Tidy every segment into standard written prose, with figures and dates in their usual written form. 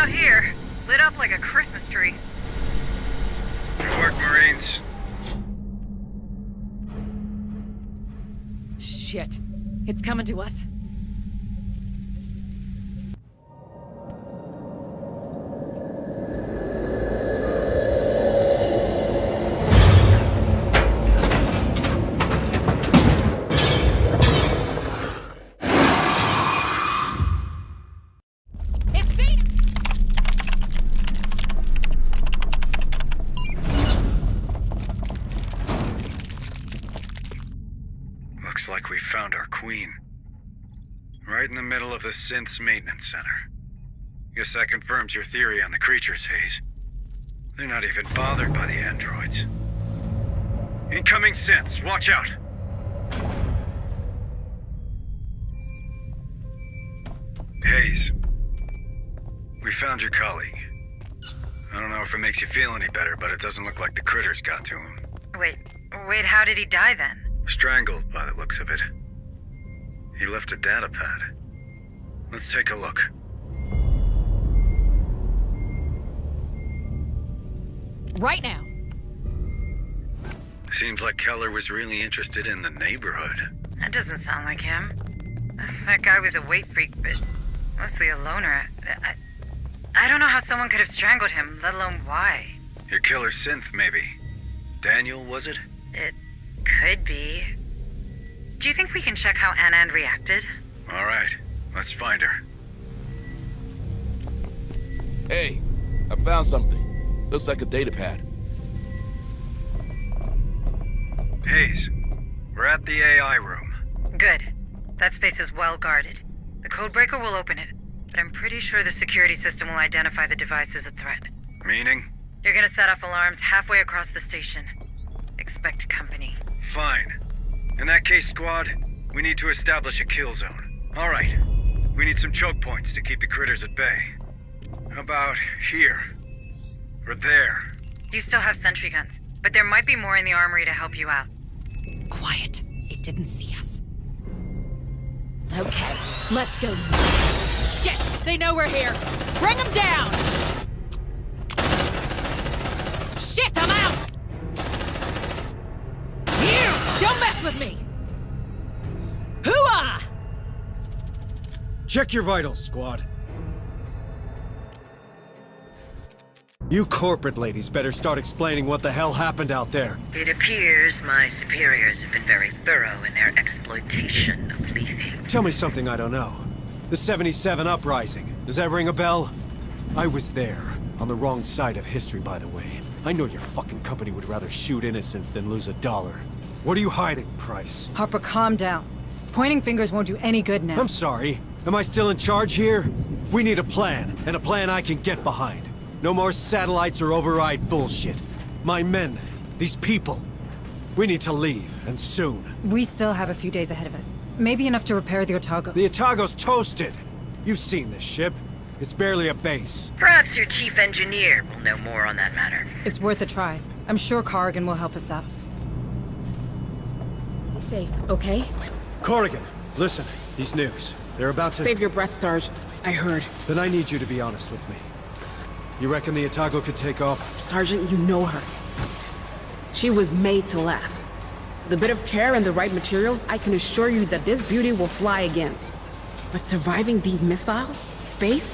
about here? Lit up like a Christmas tree. Good work, Marines. Shit. It's coming to us. Looks like we found our queen. Right in the middle of the synth's maintenance center. Guess that confirms your theory on the creatures, Hayes. They're not even bothered by the androids. Incoming synths, watch out! Hayes, we found your colleague. I don't know if it makes you feel any better, but it doesn't look like the critters got to him. Wait, how did he die then? Strangled by the looks of it. He left a data pad. Let's take a look. Right now. Seems like Keller was really interested in the neighborhood. That doesn't sound like him. That guy was a weight freak, but mostly a loner. I don't know how someone could have strangled him, let alone why. Your killer synth, maybe. Daniel, was it? It could be. Do you think we can check how Anand reacted? All right, let's find her. Hey, I found something. Looks like a data pad. Hayes, we're at the AI room. Good. That space is well guarded. The codebreaker will open it, but I'm pretty sure the security system will identify the device as a threat. Meaning? You're gonna set off alarms halfway across the station. Expect company. Fine. In that case, squad, we need to establish a kill zone. All right. We need some choke points to keep the critters at bay. How about here? Or there? You still have sentry guns, but there might be more in the armory to help you out. Quiet. It didn't see us. Okay, let's go. Shit! They know we're here! Bring them down! Shit, I'm out! You! Don't mess with me! Hooah! Check your vitals, squad. You corporate ladies better start explaining what the hell happened out there. It appears my superiors have been very thorough in their exploitation of Lethe. Tell me something I don't know. The 77 uprising. Does that ring a bell? I was there. On the wrong side of history, by the way. I know your fucking company would rather shoot innocents than lose $1. What are you hiding, Price? Harper, calm down. Pointing fingers won't do any good now. I'm sorry. Am I still in charge here? We need a plan, and a plan I can get behind. No more satellites or override bullshit. My men, these people, we need to leave, and soon. We still have a few days ahead of us. Maybe enough to repair the Otago. The Otago's toasted. You've seen this ship. It's barely a base. Perhaps your chief engineer will know more on that matter. It's worth a try. I'm sure Corrigan will help us out. Be safe, okay? Corrigan, listen. These nukes, they're about to... Save your breath, Sarge. I heard. Then I need you to be honest with me. You reckon the Otago could take off? Sergeant, you know her. She was made to last. With a bit of care and the right materials, I can assure you that this beauty will fly again. But surviving these missiles? Space?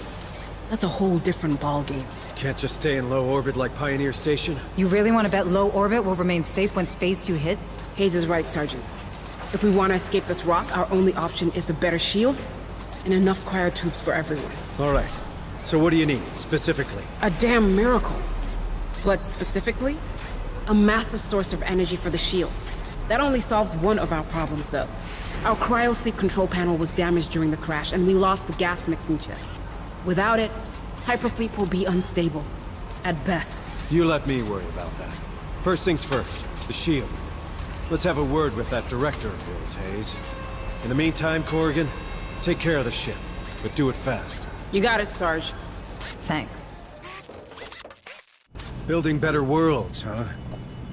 That's a whole different ballgame. Can't just stay in low orbit like Pioneer Station? You really want to bet low orbit will remain safe once Phase 2 hits? Hayes is right, Sergeant. If we want to escape this rock, our only option is a better shield and enough cryotubes for everyone. All right. So what do you need, specifically? A damn miracle. But specifically, a massive source of energy for the shield. That only solves one of our problems, though. Our cryosleep control panel was damaged during the crash, and we lost the gas mixing chip. Without it, hypersleep will be unstable. At best. You let me worry about that. First things first, the shield. Let's have a word with that director of yours, Hayes. In the meantime, Corrigan, take care of the ship, but do it fast. You got it, Sarge. Thanks. Building better worlds, huh?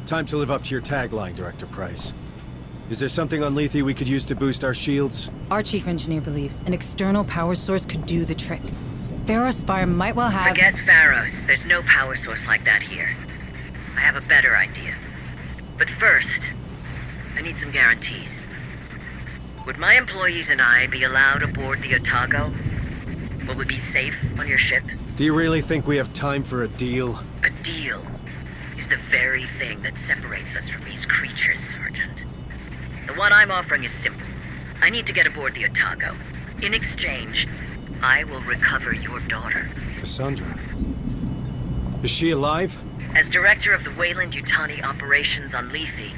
Time to live up to your tagline, Director Price. Is there something on Lethe we could use to boost our shields? Our chief engineer believes an external power source could do the trick. Spire might well have... Forget Pharos. There's no power source like that here. I have a better idea. But first, I need some guarantees. Would my employees and I be allowed aboard the Otago? Will we be safe on your ship? Do you really think we have time for a deal? A deal is the very thing that separates us from these creatures, Sergeant. The one I'm offering is simple. I need to get aboard the Otago. In exchange, I will recover your daughter. Cassandra. Is she alive? As director of the Weyland-Yutani operations on Lethe,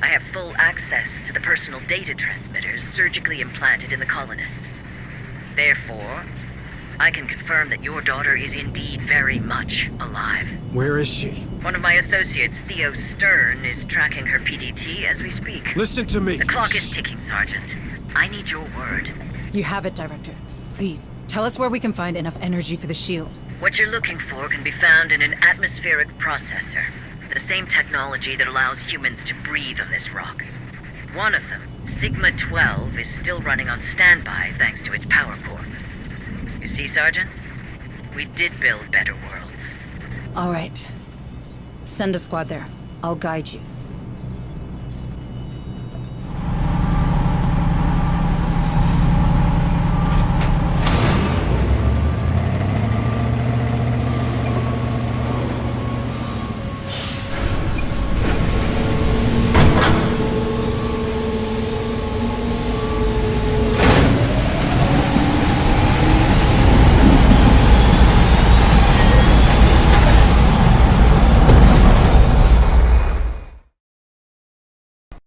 I have full access to the personal data transmitters surgically implanted in the colonist. Therefore, I can confirm that your daughter is indeed very much alive. Where is she? One of my associates, Theo Stern, is tracking her PDT as we speak. Listen to me. The clock is ticking, Sergeant. I need your word. You have it, Director. Please, tell us where we can find enough energy for the shield. What you're looking for can be found in an atmospheric processor. The same technology that allows humans to breathe on this rock. One of them, Sigma-12, is still running on standby thanks to its power core. You see, Sergeant? We did build better worlds. All right. Send a squad there. I'll guide you.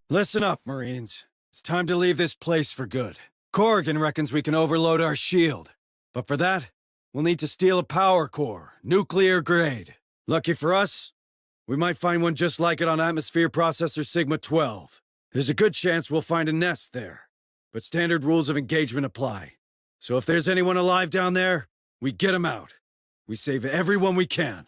Listen up, Marines. It's time to leave this place for good. Corrigan reckons we can overload our shield. But for that, we'll need to steal a power core, nuclear grade. Lucky for us, we might find one just like it on Atmosphere Processor Sigma-12. There's a good chance we'll find a nest there. But standard rules of engagement apply. So if there's anyone alive down there, we get them out. We save everyone we can.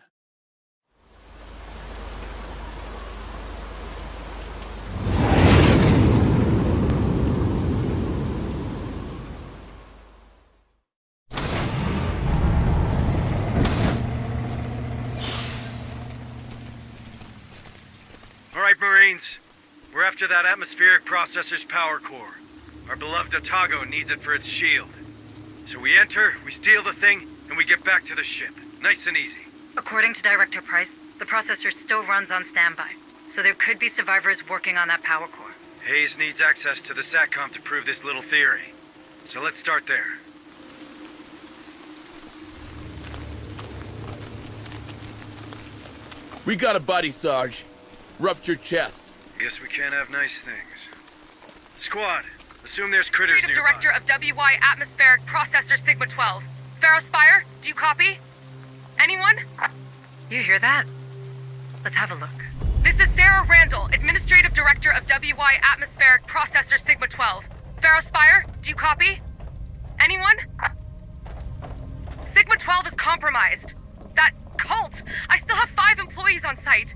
All right, Marines. We're after that atmospheric processor's power core. Our beloved Otago needs it for its shield. So we enter, we steal the thing, and we get back to the ship. Nice and easy. According to Director Price, the processor still runs on standby, so there could be survivors working on that power core. Hayes needs access to the SATCOM to prove this little theory. So let's start there. We got a buddy, Sarge. Ruptured chest. Guess we can't have nice things. Squad, assume there's critters Administrative nearby. Director of WY Atmospheric Processor Sigma-12. Spire, do you copy? Anyone? You hear that? Let's have a look. This is Sarah Randall, Administrative Director of WY Atmospheric Processor Sigma-12. Spire, do you copy? Anyone? Sigma-12 is compromised. That cult! I still have 5 employees on site.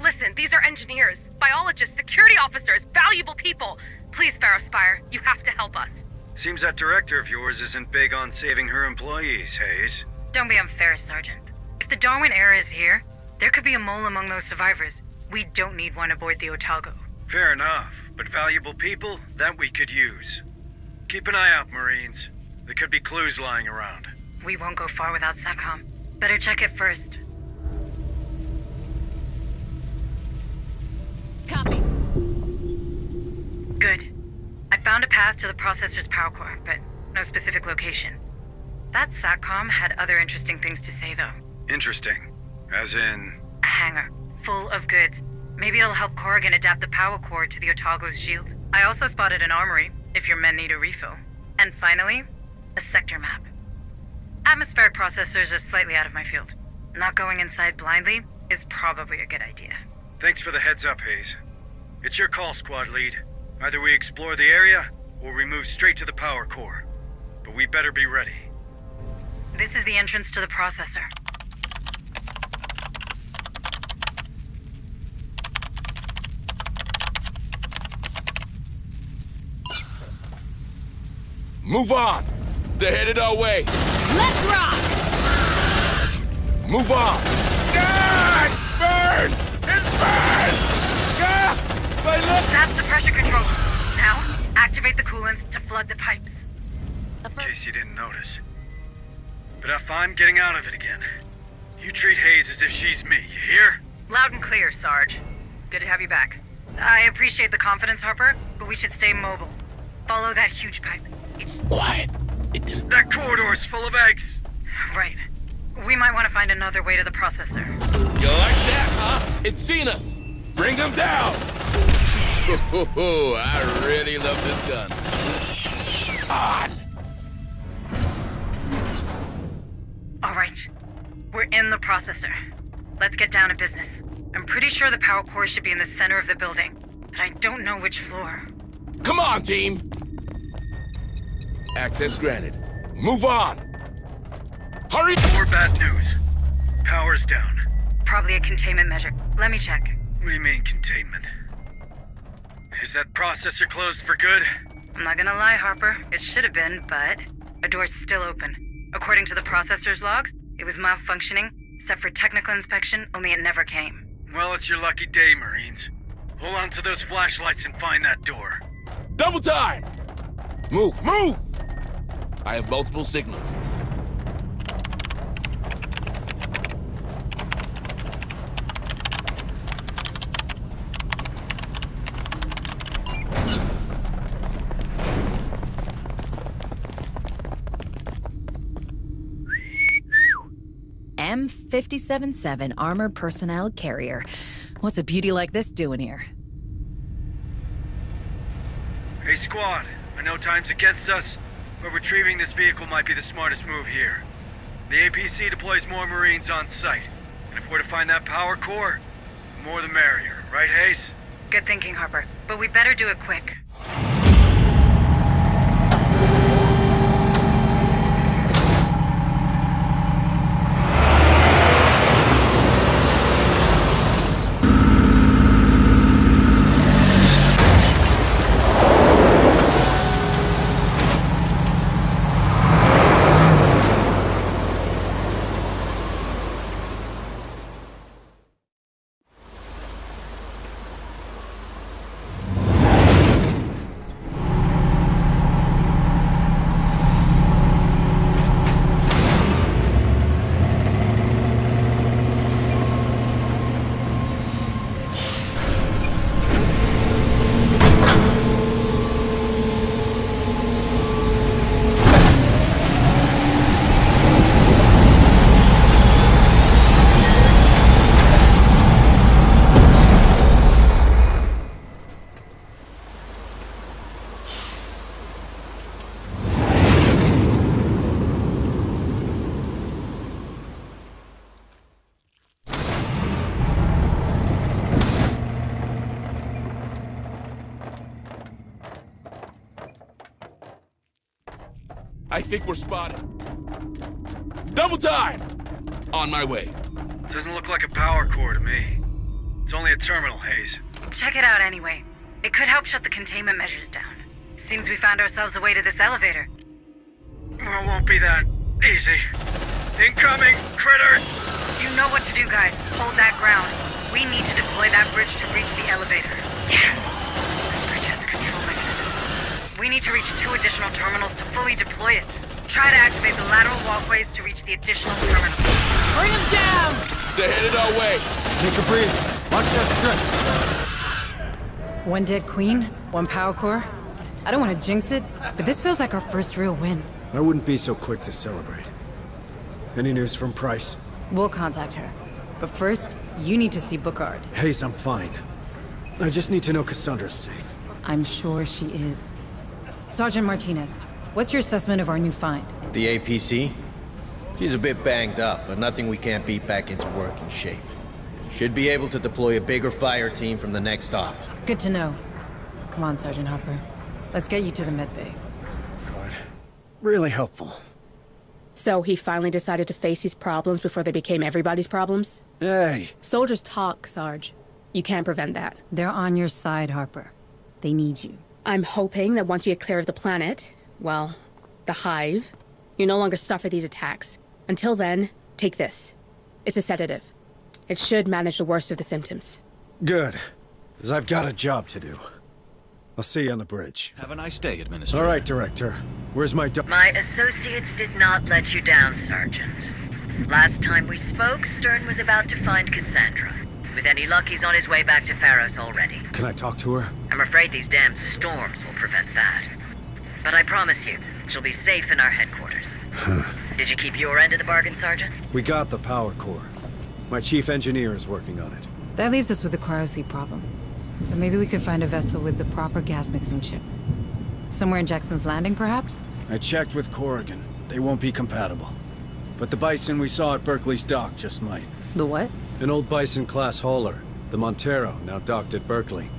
Listen, these are engineers, biologists, security officers, valuable people. Please, Spire, you have to help us. Seems that director of yours isn't big on saving her employees, Hayes. Don't be unfair, Sergeant. If the Darwin era is here, there could be a mole among those survivors. We don't need one aboard the Otago. Fair enough, but valuable people, that we could use. Keep an eye out, Marines. There could be clues lying around. We won't go far without SATCOM. Better check it first. Copy. Good. I found a path to the processor's power core, but no specific location. That SATCOM had other interesting things to say, though. Interesting. As in... A hangar, full of goods. Maybe it'll help Corrigan adapt the power core to the Otago's shield. I also spotted an armory, if your men need a refill. And finally, a sector map. Atmospheric processors are slightly out of my field. Not going inside blindly is probably a good idea. Thanks for the heads up, Hayes. It's your call, squad lead. Either we explore the area, or we move straight to the power core. But we better be ready. This is the entrance to the processor. Move on! They're headed our way! Let's rock! Move on! God! Burn! It burns! God! My lip! That's the pressure control. Now, activate the coolants to flood the pipes. In case you didn't notice. But if I'm getting out of it again, you treat Hayes as if she's me, you hear? Loud and clear, Sarge. Good to have you back. I appreciate the confidence, Harper, but we should stay mobile. Follow that huge pipe. Quiet. It didn't... That corridor's full of eggs. Right. We might want to find another way to the processor. You like that, huh? It's seen us. Bring them down. I really love this gun. On. All right. We're in the processor. Let's get down to business. I'm pretty sure the power core should be in the center of the building, but I don't know which floor. Come on, team. Access granted. Move on. Hurry. More bad news. Power's down. Probably a containment measure. Let me check. What do you mean, containment? Is that processor closed for good? I'm not gonna lie, Harper. It should have been, but a door's still open. According to the processor's logs, it was malfunctioning, except for technical inspection, only it never came. Well, it's your lucky day, Marines. Hold on to those flashlights and find that door. Double time. Move, move. I have multiple signals. M57-7 Armored Personnel Carrier. What's a beauty like this doing here? Hey, squad. I know time's against us, but retrieving this vehicle might be the smartest move here. The APC deploys more Marines on site, and if we're to find that power core, the more the merrier. Right, Hayes? Good thinking, Harper, but we better do it quick. I think we're spotted. Double time! On my way. Doesn't look like a power core to me. It's only a terminal, Hayes. Check it out anyway. It could help shut the containment measures down. Seems we found ourselves a way to this elevator. Well, it won't be that easy. Incoming, critters! You know what to do, guys. Hold that ground. We need to deploy that bridge to reach the elevator. Damn! This bridge has a control mechanism. We need to reach 2 additional terminals to fully deploy it. Try to activate the lateral walkways to reach the additional terminals. Bring him down! They're headed our way. Take a breather. Watch that strip. One dead queen, one power core. I don't want to jinx it, but this feels like our first real win. I wouldn't be so quick to celebrate. Any news from Price? We'll contact her. But first, you need to see Bookard. Hayes, I'm fine. I just need to know Cassandra's safe. I'm sure she is. Sergeant Martinez, what's your assessment of our new find? The APC? She's a bit banged up, but nothing we can't beat back into working shape. Should be able to deploy a bigger fire team from the next stop. Good to know. Come on, Sergeant Harper. Let's get you to the medbay. God. Really helpful. So he finally decided to face his problems before they became everybody's problems? Hey! Soldiers talk, Sarge. You can't prevent that. They're on your side, Harper. They need you. I'm hoping that once you get clear of the planet, well, the hive, You no longer suffer these attacks. Until then, take this. It's a sedative. It should manage the worst of the symptoms. Good, because I've got a job to do. I'll see you on the bridge. Have a nice day, Administrator. All right, Director. Where's my My associates did not let you down, Sergeant. Last time we spoke, Stern was about to find Cassandra. With any luck, he's on his way back to Pharos already. Can I talk to her? I'm afraid these damn storms will prevent that. But I promise you, she'll be safe in our headquarters. Did you keep your end of the bargain, Sergeant? We got the power core. My chief engineer is working on it. That leaves us with the cryosleep problem. But maybe we could find a vessel with the proper gas mixing chip. Somewhere in Jackson's Landing, perhaps? I checked with Corrigan. They won't be compatible. But the Bison we saw at Berkley's dock just might. The what? An old Bison-class hauler, the Montero, now docked at Berkley.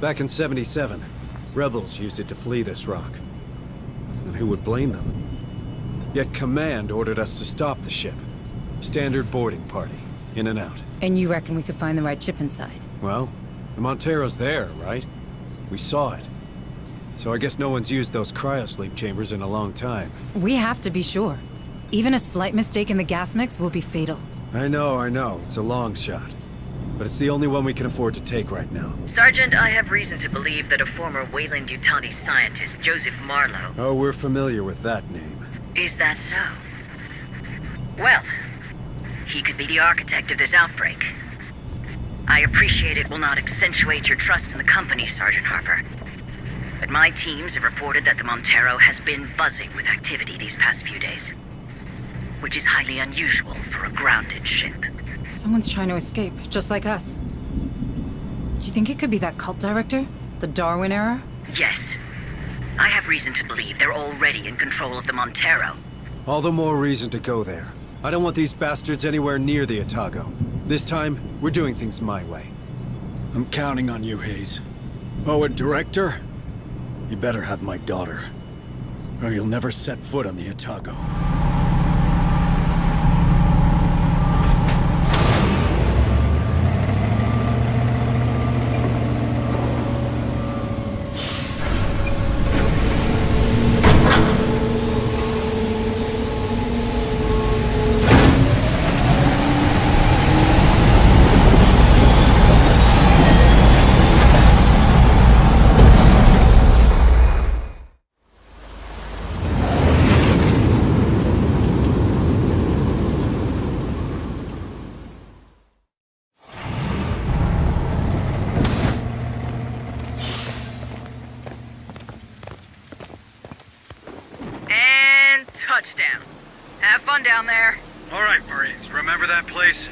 Back in '77, rebels used it to flee this rock. And who would blame them? Yet Command ordered us to stop the ship. Standard boarding party, in and out. And you reckon we could find the right chip inside? Well, the Montero's there, right? We saw it. So I guess no one's used those cryosleep chambers in a long time. We have to be sure. Even a slight mistake in the gas mix will be fatal. I know. It's a long shot. But it's the only one we can afford to take right now. Sergeant, I have reason to believe that a former Weyland-Yutani scientist, Joseph Marlowe... Oh, we're familiar with that name. Is that so? Well, he could be the architect of this outbreak. I appreciate it will not accentuate your trust in the company, Sergeant Harper. But my teams have reported that the Montero has been buzzing with activity these past few days. Which is highly unusual for a grounded ship. Someone's trying to escape, just like us. Do you think it could be that cult director? The Darwin era? Yes. I have reason to believe they're already in control of the Montero. All the more reason to go there. I don't want these bastards anywhere near the Otago. This time, we're doing things my way. I'm counting on you, Hayes. Oh, and Director? You better have my daughter, or you'll never set foot on the Otago. Touchdown. Have fun down there. All right, Marines, remember that place?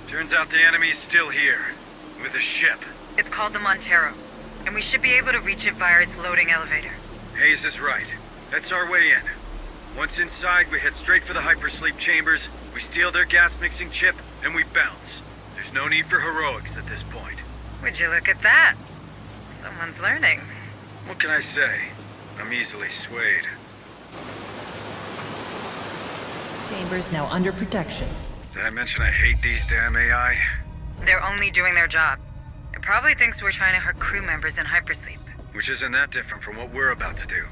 Turns out the enemy's still here, with a ship. It's called the Montero, and we should be able to reach it via its loading elevator. Hayes is right. That's our way in. Once inside, we head straight for the hypersleep chambers, we steal their gas-mixing chip, and we bounce. There's no need for heroics at this point. Would you look at that? Someone's learning. What can I say? I'm easily swayed. Chambers now under protection. Did I mention I hate these damn AI? They're only doing their job. It probably thinks we're trying to hurt crew members in hypersleep. Which isn't that different from what we're about to do.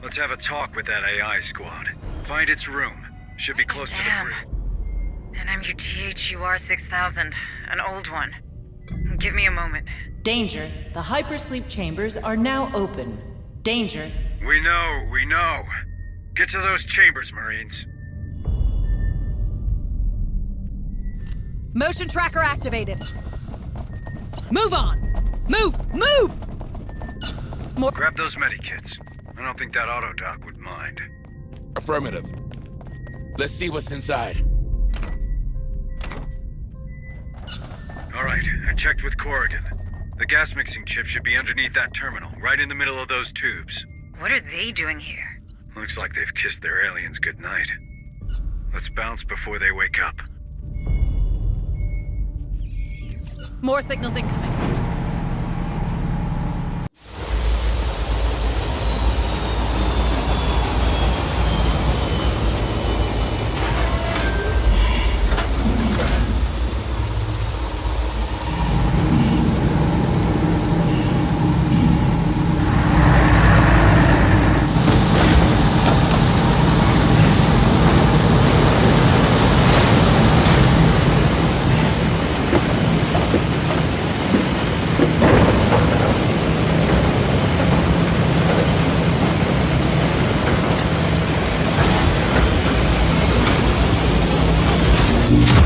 Let's have a talk with that AI squad. Find its room. Should be close to the bridge. And I'm your THUR 6000, an old one. Give me a moment. Danger. The hypersleep chambers are now open. Danger. We know. Get to those chambers, Marines. Motion tracker activated. Move on! Move! More. Grab those medikits. I don't think that autodoc would mind. Affirmative. Let's see what's inside. All right, I checked with Corrigan. The gas mixing chip should be underneath that terminal, right in the middle of those tubes. What are they doing here? Looks like they've kissed their aliens goodnight. Let's bounce before they wake up. More signals incoming. Moving.